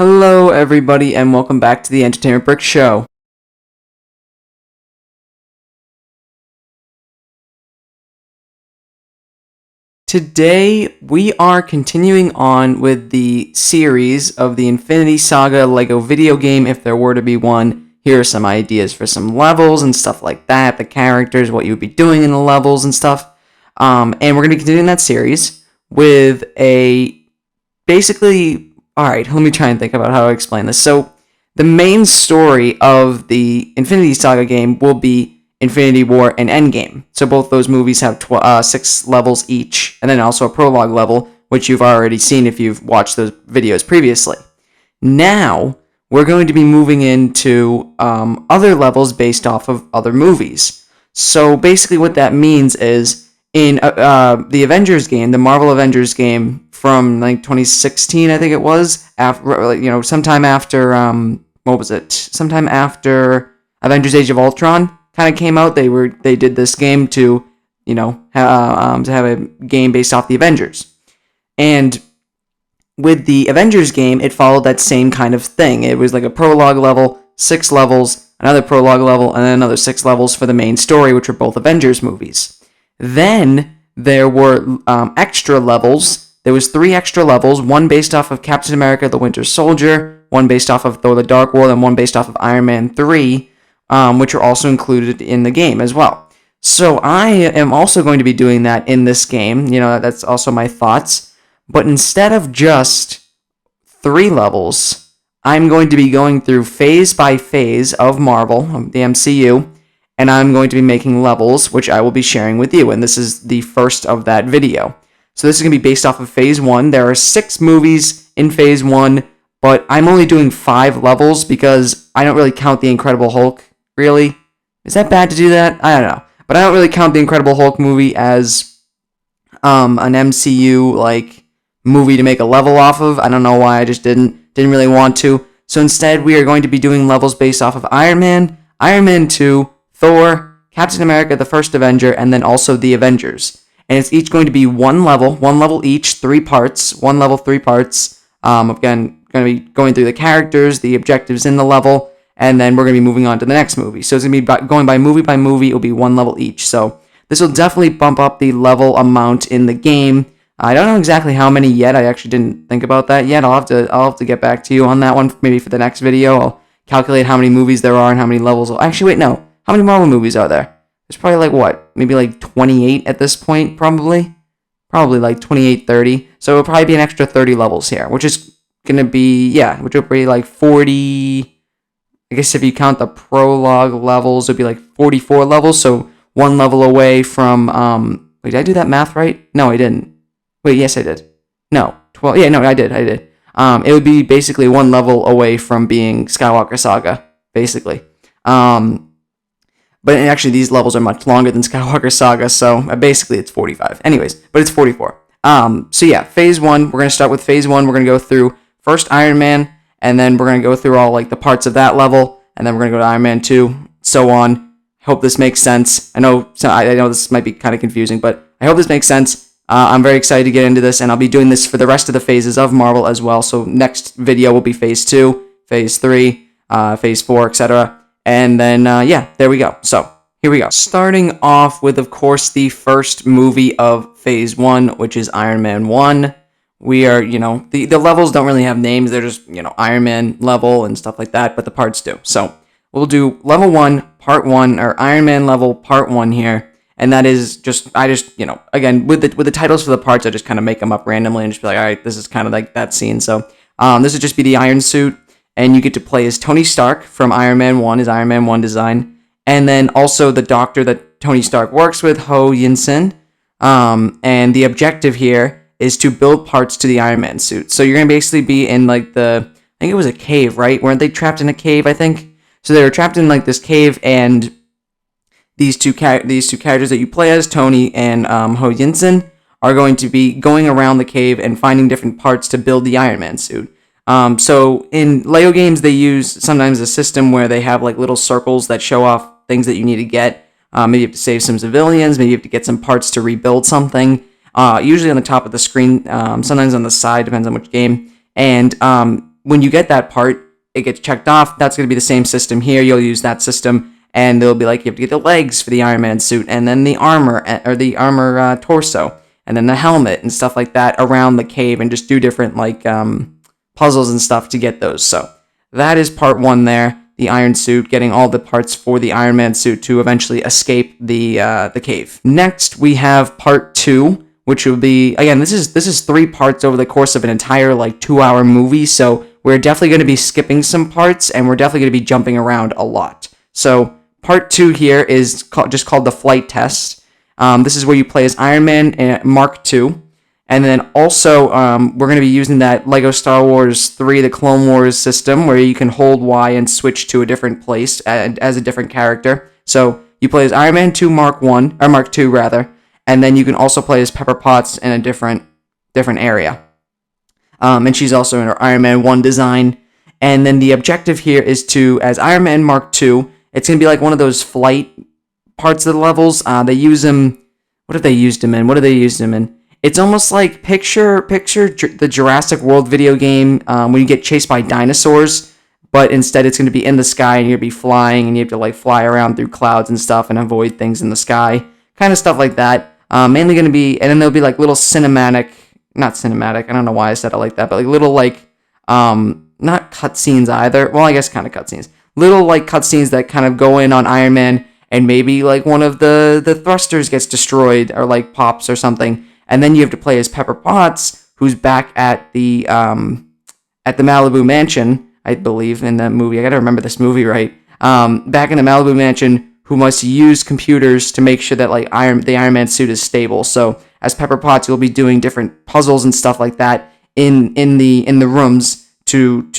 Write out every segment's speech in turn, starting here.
Hello, everybody, and welcome back to the Entertainment Brick Show. Today, we are continuing on with the series of the Infinity Saga Lego video game, if there were to be one. Here are some ideas for some levels and stuff like that, the characters, what you would be doing in the levels and stuff. And we're going to be continuing that series with alright, let me try and think about how to explain this. So, the main story of the Infinity Saga game will be Infinity War and Endgame. So both those movies have 6 levels each, and then also a prologue level, which you've already seen if you've watched those videos previously. Now, we're going to be moving into other levels based off of other movies. So basically what that means is, in the Avengers game, the Marvel Avengers game from like 2016, I think it was, after, sometime after, sometime after Avengers Age of Ultron kind of came out. They did this game to have a game based off the Avengers, and with the Avengers game, it followed that same kind of thing. It was like a prologue level, 6 levels, another prologue level, and then another 6 levels for the main story, which were both Avengers movies. Then there were extra levels. There was 3 extra levels, one based off of Captain America: The Winter Soldier, one based off of Thor: The Dark World, and one based off of Iron Man 3, which are also included in the game as well. So I am also going to be doing that in this game. That's also my thoughts. But instead of just 3 levels, I'm going to be going through phase by phase of Marvel, the MCU, and I'm going to be making levels, which I will be sharing with you. And this is the first of that video. So this is going to be based off of Phase 1. There are 6 movies in Phase 1, but I'm only doing 5 levels because I don't really count The Incredible Hulk, really. Is that bad to do that? I don't know. But I don't really count The Incredible Hulk movie as an MCU, movie to make a level off of. I don't know why, I just didn't really want to. So instead, we are going to be doing levels based off of Iron Man, Iron Man 2, Thor, Captain America, the First Avenger, and then also the Avengers. And it's each going to be one level each, 3 parts, 1 level, 3 parts. Again, going to be going through the characters, the objectives in the level, and then we're going to be moving on to the next movie. So it's going to be going by movie, it'll be 1 level each. So this will definitely bump up the level amount in the game. I don't know exactly how many yet. I actually didn't think about that yet. I'll have to get back to you on that one, maybe for the next video. I'll calculate how many movies there are and how many levels. Actually, wait, no. How many Marvel movies are there? There's probably maybe 28 at this point, probably. Probably 28, 30. So it'll probably be an extra 30 levels here, which is going to be, which will be 40... I guess if you count the prologue levels, it'd be 44 levels, so 1 level away from, wait, did I do that math right? No, I didn't. Wait, yes, I did. No, 12, yeah, no, I did. It would be basically 1 level away from being Skywalker Saga, basically. But actually, these levels are much longer than Skywalker Saga, so basically it's 45. Anyways, but it's 44. So yeah, Phase 1, we're going to start with Phase 1. We're going to go through first Iron Man, and then we're going to go through all the parts of that level, and then we're going to go to Iron Man 2, so on. Hope this makes sense. I know this might be kind of confusing, but I hope this makes sense. I'm very excited to get into this, and I'll be doing this for the rest of the phases of Marvel as well. So next video will be Phase 2, Phase 3, Phase 4, etc. And then, there we go. So, here we go. Starting off with, of course, the first movie of Phase 1, which is Iron Man 1. We are, the levels don't really have names. They're just, Iron Man level and stuff like that, but the parts do. So, we'll do Level 1, Part 1, or Iron Man Level Part 1 here. And that is again, with the titles for the parts, I just kind of make them up randomly and just be like, all right, this is kind of like that scene. So, this would just be the Iron Suit. And you get to play as Tony Stark from Iron Man 1, his Iron Man 1 design. And then also the doctor that Tony Stark works with, Ho Yinsen. And the objective here is to build parts to the Iron Man suit. So you're going to basically be in I think it was a cave, right? Weren't they trapped in a cave, I think? So they were trapped in this cave, and these two characters that you play as, Tony and Ho Yinsen, are going to be going around the cave and finding different parts to build the Iron Man suit. So in Lego games, they use sometimes a system where they have little circles that show off things that you need to get. Maybe you have to save some civilians. Maybe you have to get some parts to rebuild something. Usually on the top of the screen, sometimes on the side, depends on which game. And when you get that part, it gets checked off. That's going to be the same system here. You'll use that system, and they'll be like, you have to get the legs for the Iron Man suit, and then the armor, or the armor torso, and then the helmet and stuff like that around the cave, and just do different like puzzles and stuff to get those. So that is part 1 there. The iron suit, getting all the parts for the Iron Man suit to eventually escape the cave. Next, we have part 2, which will be, again, this is 3 parts over the course of an entire like 2-hour movie. So we're definitely going to be skipping some parts, and we're definitely going to be jumping around a lot. So part 2 here is just called the flight test. This is where you play as Iron Man Mark II. And then also, we're going to be using that LEGO Star Wars 3, the Clone Wars system, where you can hold Y and switch to a different place as a different character. So you play as Iron Man 2 Mark 1, or Mark II rather, and then you can also play as Pepper Potts in a different area. And she's also in her Iron Man 1 design. And then the objective here is to, as Iron Man Mark II, it's going to be like one of those flight parts of the levels. They use him, what have they used him in? It's almost like picture the Jurassic World video game when you get chased by dinosaurs, but instead it's going to be in the sky and you're going to be flying and you have to like fly around through clouds and stuff and avoid things in the sky, kind of stuff like that. Mainly going to be, and then there'll be like little not cinematic, I don't know why I said it like that, but like little like, not cutscenes either, well I guess kind of cutscenes, little like cutscenes that kind of go in on Iron Man, and maybe like one of the thrusters gets destroyed or like pops or something. And then you have to play as Pepper Potts, who's back at the Malibu Mansion, I believe, in that movie. I gotta remember this movie right. Back in the Malibu Mansion, who must use computers to make sure that like the Iron Man suit is stable. So as Pepper Potts, you'll be doing different puzzles and stuff like that in the rooms to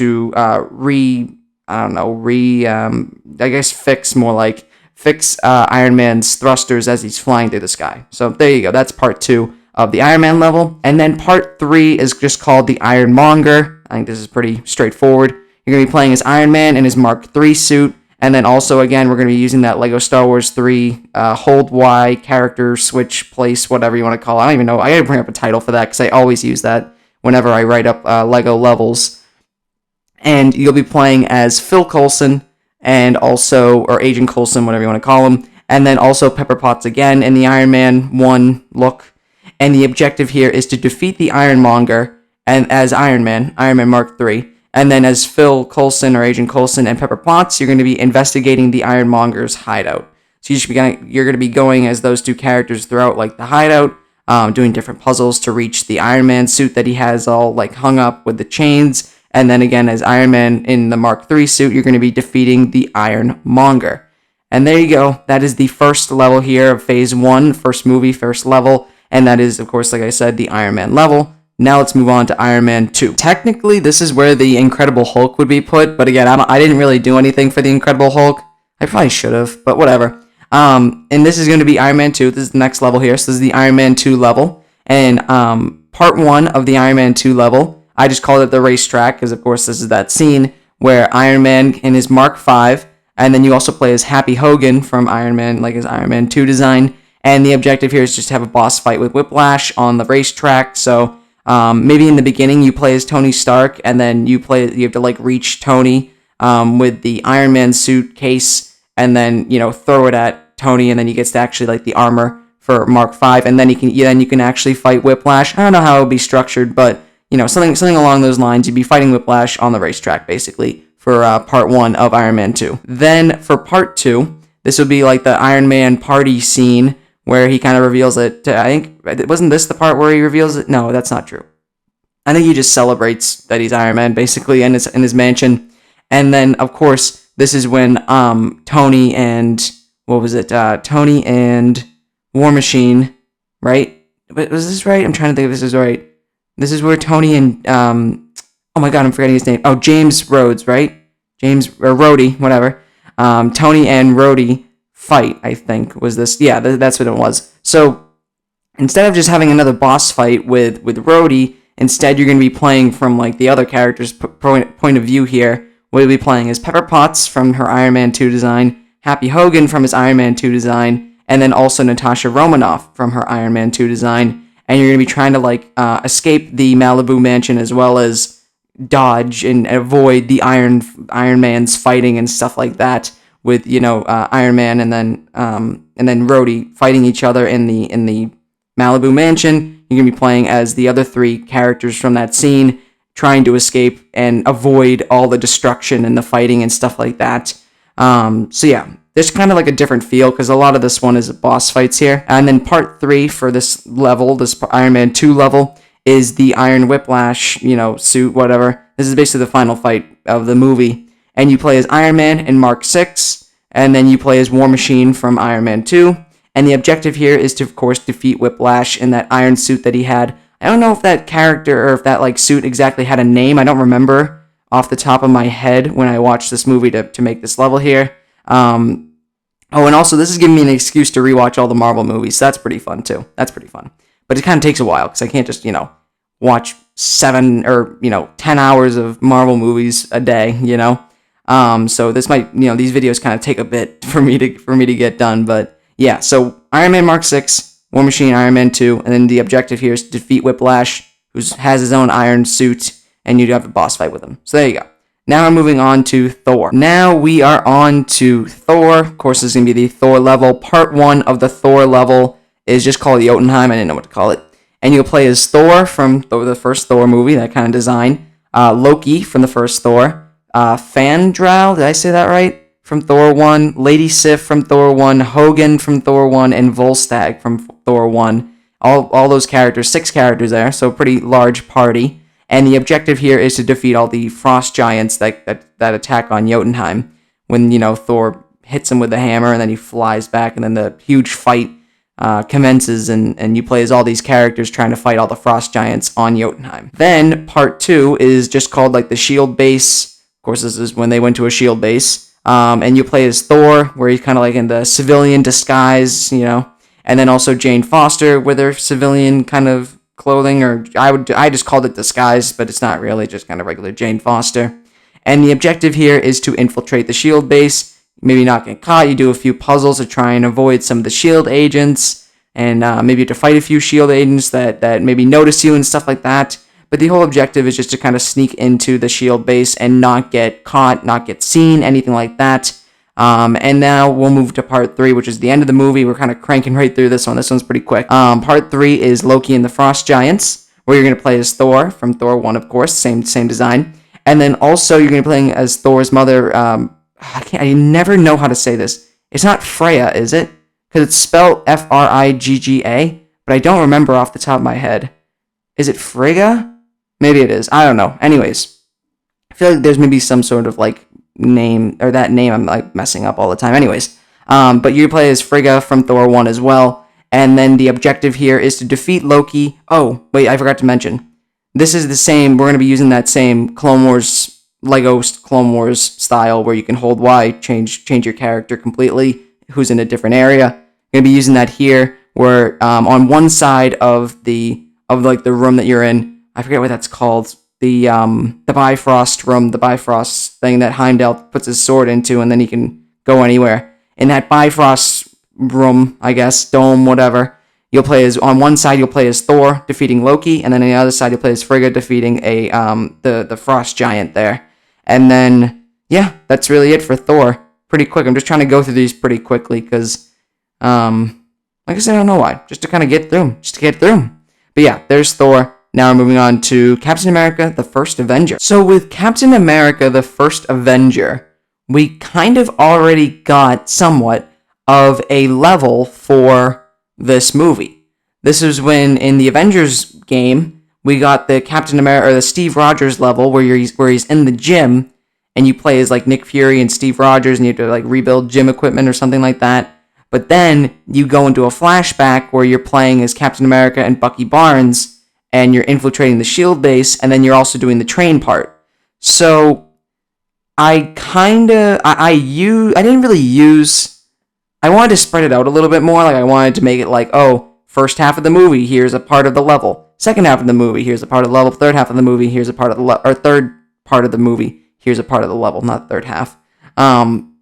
fix Iron Man's thrusters as he's flying through the sky. So there you go. That's part 2 of the Iron Man level. And then part 3 is just called the Ironmonger. I think this is pretty straightforward. You're going to be playing as Iron Man in his Mark III suit. And then also, again, we're going to be using that LEGO Star Wars 3 hold Y, character, switch, place, whatever you want to call it. I don't even know. I got to bring up a title for that because I always use that whenever I write up LEGO levels. And you'll be playing as Phil Coulson and also, or Agent Coulson, whatever you want to call him. And then also Pepper Potts again in the Iron Man 1 look. And the objective here is to defeat the Ironmonger and as Iron Man Mark III. And then as Phil Coulson or Agent Coulson and Pepper Potts, you're going to be investigating the Ironmonger's hideout. So you're going to be going as those 2 characters throughout like the hideout, doing different puzzles to reach the Iron Man suit that he has all like hung up with the chains. And then again, as Iron Man in the Mark III suit, you're going to be defeating the Ironmonger. And there you go. That is the first level here of Phase 1, first movie, first level. And that is, of course, like I said, the Iron Man level. Now let's move on to Iron Man 2. Technically, this is where the Incredible Hulk would be put, but again, I didn't really do anything for the Incredible Hulk. I probably should have, but whatever. And this is going to be Iron Man 2. This is the next level here. So this is the Iron Man 2 level. And part 1 of the Iron Man 2 level, I just called it the racetrack because, of course, this is that scene where Iron Man in his Mark V, and then you also play as Happy Hogan from Iron Man, like his Iron Man 2 design. And the objective here is just to have a boss fight with Whiplash on the racetrack. So maybe in the beginning you play as Tony Stark, and then you have to like reach Tony with the Iron Man suit case, and then throw it at Tony, and then he gets to actually like the armor for Mark V, and then you can actually fight Whiplash. I don't know how it would be structured, but something along those lines. You'd be fighting Whiplash on the racetrack basically for part 1 of Iron Man 2. Then for part 2, this would be like the Iron Man party scene, where he kind of reveals it. I think, wasn't this the part where he reveals it? No, that's not true. I think he just celebrates that he's Iron Man, basically, in his mansion. And then, of course, this is when Tony and, Tony and War Machine, right? Was this right? I'm trying to think if this is right. This is where Tony and, oh my god, I'm forgetting his name. Oh, James Rhodes, right? Or Rhodey, whatever. Tony and Rhodey fight, I think, was this. Yeah, that's what it was. So instead of just having another boss fight with Rhodey, instead you're going to be playing from like the other character's point of view here. We'll be playing as Pepper Potts from her Iron Man 2 design, Happy Hogan from his Iron Man 2 design, and then also Natasha Romanoff from her Iron Man 2 design. And you're going to be trying to like escape the Malibu mansion as well as dodge and avoid the Iron Man's fighting and stuff like that, with Iron Man and then Rhodey fighting each other in the Malibu mansion. You're gonna be playing as the other three characters from that scene, trying to escape and avoid all the destruction and the fighting and stuff like that. So yeah, there's kind of like a different feel because a lot of this one is boss fights here. And then part 3 for this level, this Iron Man 2 level, is the Iron Whiplash, suit, whatever. This is basically the final fight of the movie. And you play as Iron Man in Mark 6, and then you play as War Machine from Iron Man 2. And the objective here is to, of course, defeat Whiplash in that iron suit that he had. I don't know if that character or if that suit exactly had a name. I don't remember off the top of my head when I watched this movie to make this level here. And also this is giving me an excuse to rewatch all the Marvel movies. So that's pretty fun too. That's pretty fun. But it kind of takes a while because I can't just, watch 7 or, 10 hours of Marvel movies a day, So this might, these videos kind of take a bit for me to get done. But yeah, so Iron Man Mark 6, War Machine, Iron Man 2, and then the objective here is to defeat Whiplash, who has his own iron suit, and you have a boss fight with him. So there you go. Now we're moving on to Thor. Now we are on to Thor. Of course, this is going to be the Thor level. Part 1 of the Thor level is just called Jotunheim. I didn't know what to call it. And you'll play as Thor from the first Thor movie, that kind of design. Loki from the first Thor. Fandral, did I say that right? From Thor 1. Lady Sif from Thor 1. Hogun from Thor 1. And Volstagg from Thor 1. All those characters, 6 characters there, so a pretty large party. And the objective here is to defeat all the frost giants that attack on Jotunheim. When, Thor hits him with the hammer and then he flies back and then the huge fight commences and you play as all these characters trying to fight all the frost giants on Jotunheim. Then part 2 is just called the shield base. Of course, this is when they went to a shield base. And you play as Thor, where he's kind of in the civilian disguise, and then also Jane Foster with her civilian kind of clothing, or I just called it disguise, but it's not really, just kind of regular Jane Foster. And the objective here is to infiltrate the shield base, maybe not get caught. You do a few puzzles to try and avoid some of the shield agents, and maybe you have to fight a few shield agents that maybe notice you and stuff like that. But the whole objective is just to kind of sneak into the shield base and not get caught, not get seen, anything like that. And now we'll move to part 3, which is the end of the movie. We're kind of cranking right through this one. This one's pretty quick. Part 3 is Loki and the Frost Giants, where you're going to play as Thor from Thor 1, of course, same design. And then also you're going to be playing as Thor's mother. I never know how to say this. It's not Freya, is it? Because it's spelled Frigga, but I don't remember off the top of my head. Is it Frigga? Maybe it is. I don't know. Anyways, I feel like there's maybe some sort of name, or that name I'm messing up all the time. Anyways, but you play as Frigga from Thor 1 as well. And then the objective here is to defeat Loki. Oh, wait, I forgot to mention. This is the same, we're going to be using that same Clone Wars, Lego Clone Wars style where you can hold Y, change your character completely, who's in a different area. You're going to be using that here, where on one side of the room that you're in, I forget what that's called, the Bifrost room, the Bifrost thing that Heimdall puts his sword into, and then he can go anywhere. In that Bifrost room, I guess, dome, whatever, on one side you'll play as Thor defeating Loki, and then on the other side you'll play as Frigga defeating the frost giant there. And then yeah, that's really it for Thor. Pretty quick. I'm just trying to go through these pretty quickly because like I said, I don't know why. Just to kind of get through them. But yeah, there's Thor. Now we're moving on to Captain America, the First Avenger. So with Captain America, the First Avenger, we kind of already got somewhat of a level for this movie. This is when in the Avengers game, we got the Captain America, or the Steve Rogers level where he's in the gym and you play as Nick Fury and Steve Rogers and you have to rebuild gym equipment or something like that. But then you go into a flashback where you're playing as Captain America and Bucky Barnes, and you're infiltrating the shield base, and then you're also doing the train part. So I didn't really use, I wanted to spread it out a little bit more. I wanted to make it first half of the movie, here's a part of the level. Second half of the movie, here's a part of the level. Third half of the movie, here's a part of the or third part of the movie, here's a part of the level, not third half. And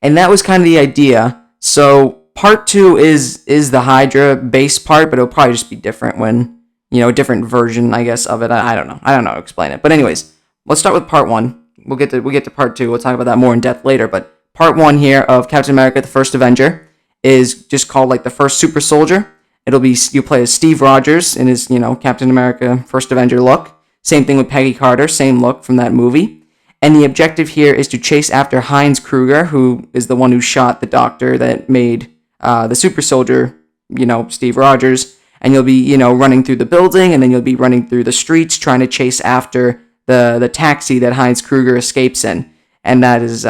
that was kind of the idea. So part 2 is the Hydra base part, but it'll probably just be different when a different version, I guess, of it. I don't know. I don't know how to explain it. But anyways, let's start with part 1. We'll get to part 2. We'll talk about that more in depth later. But part 1 here of Captain America: The First Avenger is just called like the First Super Soldier. It'll be you play as Steve Rogers in his Captain America First Avenger look. Same thing with Peggy Carter, same look from that movie. And the objective here is to chase after Heinz Kruger, who is the one who shot the doctor that made the super soldier, Steve Rogers. And you'll be, running through the building, and then you'll be running through the streets trying to chase after the taxi that Heinz Kruger escapes in. And that is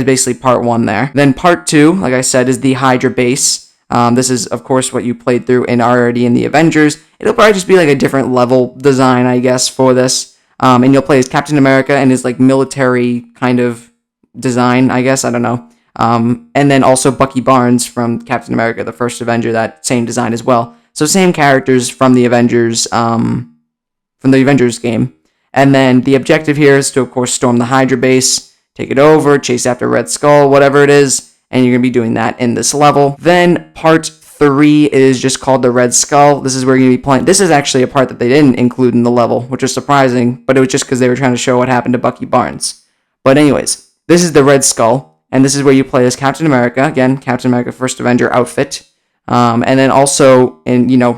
basically part 1 there. Then part 2, like I said, is the Hydra base. This is, of course, what you played through already in the Avengers. It'll probably just be like a different level design, I guess, for this. And you'll play as Captain America and his like military kind of design, I guess. I don't know. And then also Bucky Barnes from Captain America: The First Avenger, that same design as well. So same characters from the Avengers, game. And then the objective here is to, of course, storm the Hydra base, take it over, chase after Red Skull, whatever it is, and you're going to be doing that in this level. Then part 3 is just called the Red Skull. This is where you're going to be playing. This is actually a part that they didn't include in the level, which was surprising, but it was just because they were trying to show what happened to Bucky Barnes. But anyways, this is the Red Skull, and this is where you play as Captain America. Again, Captain America First Avenger outfit. And then also,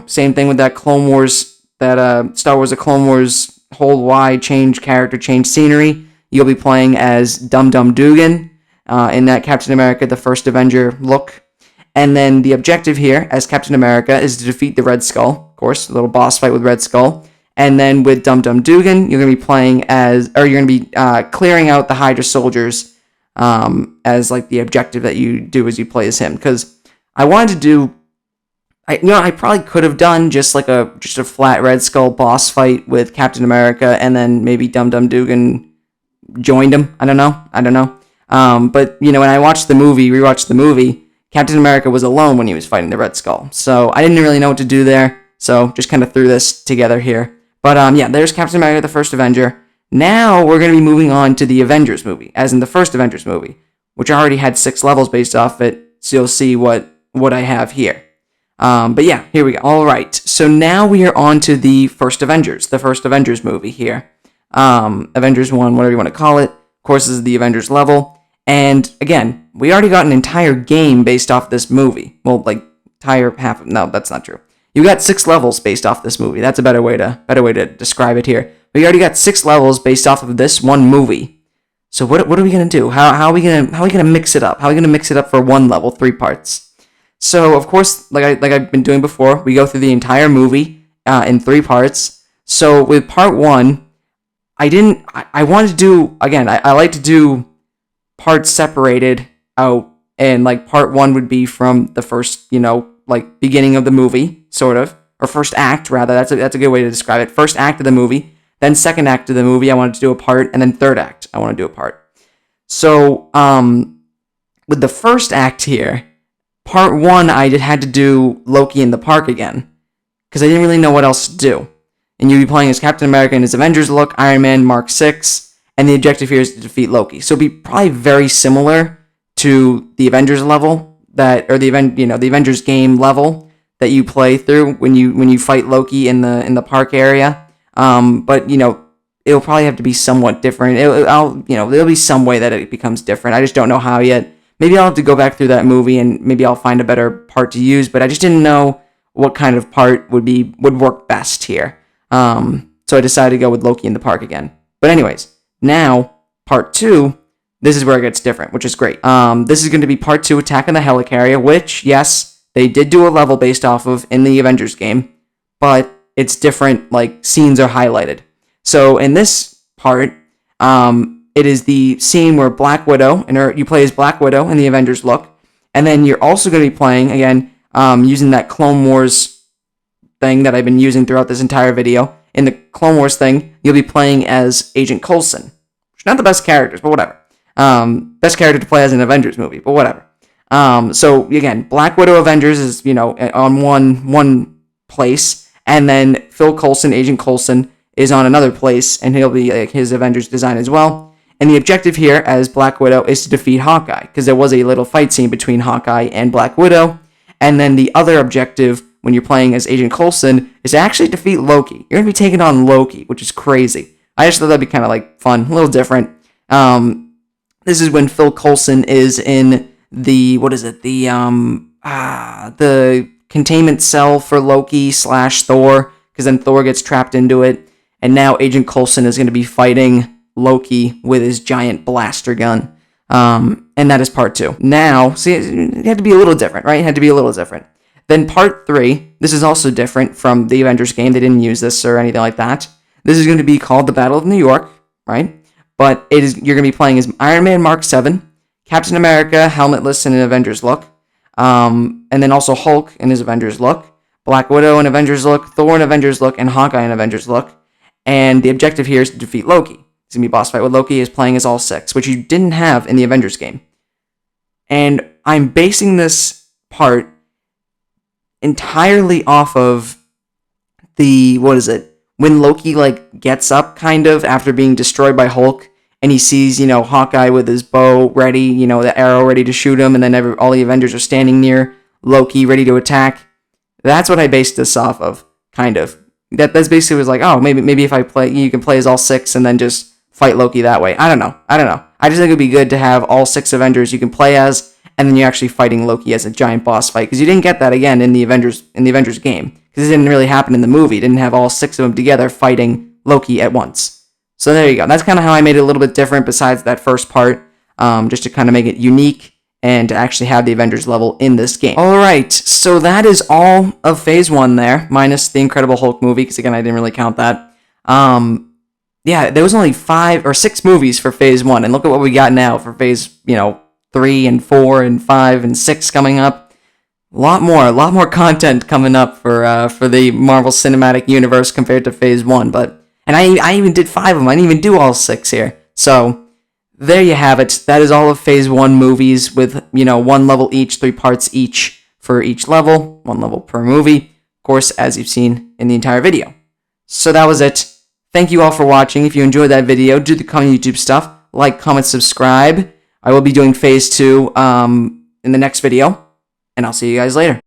same thing with that Clone Wars, that Star Wars: The Clone Wars whole wide character change scenery. You'll be playing as Dum Dum Dugan in that Captain America: The First Avenger look. And then the objective here as Captain America is to defeat the Red Skull, of course, a little boss fight with Red Skull. And then with Dum Dum Dugan, you're going to be clearing out the Hydra soldiers as like the objective that you do as you play as him. Because I wanted to do, I probably could have done just a flat Red Skull boss fight with Captain America, and then maybe Dum Dum Dugan joined him. I don't know. But when I rewatched the movie, Captain America was alone when he was fighting the Red Skull. So I didn't really know what to do there. So just kind of threw this together here. But there's Captain America: The First Avenger. Now we're going to be moving on to the Avengers movie, as in the first Avengers movie, which I already had 6 levels based off it. So you'll see what I have here. But yeah, here we go. All right. So now we are on to the first Avengers movie here. Avengers 1, whatever you want to call it. Of course, this is the Avengers level. And again, we already got an entire game based off this movie. Well, like no, that's not true. You got 6 levels based off this movie. That's a better way to describe it here. We already got 6 levels based off of this one movie. So what are we gonna do? How are we gonna mix it up? How are we gonna mix it up for one level, 3 parts? So of course, like I've been doing before, we go through the entire movie in 3 parts. So with part 1, I wanted to do, again, I like to do parts separated out, and like part 1 would be from the first, like beginning of the movie, sort of, or first act rather. That's a good way to describe it. First act of the movie, then second act of the movie, I wanted to do a part, and then third act, I want to do a part. So with the first act here, part 1, I had to do Loki in the park again, because I didn't really know what else to do. And you'd be playing as Captain America in his Avengers look, Iron Man Mark 6, and the objective here is to defeat Loki. So it'd be probably very similar to the Avengers level, or the Avengers game level that you play through when you fight Loki in the park area. But it'll probably have to be somewhat different. There'll be some way that it becomes different. I just don't know how yet. Maybe I'll have to go back through that movie and maybe I'll find a better part to use. But I just didn't know what kind of part would work best here. So I decided to go with Loki in the park again. But anyways, now part 2, this is where it gets different, which is great. This is going to be part 2, Attack on the Helicarrier, which, yes, they did do a level based off of in the Avengers game, but it's different, like, scenes are highlighted. So in this part, it is the scene where Black Widow, and you play as Black Widow in the Avengers look, and then you're also going to be playing, again, using that Clone Wars thing that I've been using throughout this entire video. In the Clone Wars thing, you'll be playing as Agent Coulson. Which are not the best characters, but whatever. Best character to play as an Avengers movie, but whatever. So again, Black Widow Avengers is, on one place, and then Phil Coulson, Agent Coulson, is on another place, and he'll be like his Avengers design as well. And the objective here as Black Widow is to defeat Hawkeye, because there was a little fight scene between Hawkeye and Black Widow. And then the other objective when you're playing as Agent Coulson is to actually defeat Loki. You're going to be taking on Loki, which is crazy. I just thought that'd be kind of like fun, a little different. This is when Phil Coulson is in the, the containment cell for Loki / Thor, because then Thor gets trapped into it, and now Agent Coulson is going to be fighting Loki with his giant blaster gun. And that is part 2. Now, see, it had to be a little different, right? It had to be a little different. Then part 3, this is also different from the Avengers game. They didn't use this or anything like that. This is going to be called the Battle of New York, right? But you're going to be playing as Iron Man Mark 7, Captain America, helmetless in an Avengers look, and then also Hulk in his Avengers look, Black Widow in Avengers look, Thor in Avengers look, and Hawkeye in Avengers look. And the objective here is to defeat Loki. It's going to be a boss fight with Loki is playing as all 6, which you didn't have in the Avengers game. And I'm basing this part entirely off of the, when Loki, gets up, kind of, after being destroyed by Hulk, and he sees, Hawkeye with his bow ready, the arrow ready to shoot him, and then all the Avengers are standing near Loki, ready to attack. That's what I based this off of, kind of. That's basically was like, oh, maybe if I play, you can play as all 6 and then just fight Loki that way. I don't know. I just think it would be good to have all 6 Avengers you can play as, and then you're actually fighting Loki as a giant boss fight, because you didn't get that again in the Avengers game, because it didn't really happen in the movie. It didn't have all 6 of them together fighting Loki at once. So there you go. That's kind of how I made it a little bit different besides that first part, just to kind of make it unique and to actually have the Avengers level in this game. Alright, so that is all of Phase 1 there, minus the Incredible Hulk movie, because again, I didn't really count that. Yeah, there was only 5 or 6 movies for Phase 1, and look at what we got now for Phase, 3 and 4 and 5 and 6 coming up. A lot more content coming up for the Marvel Cinematic Universe compared to Phase 1, and I even did 5 of them. I didn't even do all 6 here. So, there you have it. That is all of Phase 1 movies with, 1 level each, 3 parts each for each level, 1 level per movie, of course, as you've seen in the entire video. So that was it. Thank you all for watching. If you enjoyed that video, do the common YouTube stuff. Like, comment, subscribe. I will be doing Phase 2 in the next video, and I'll see you guys later.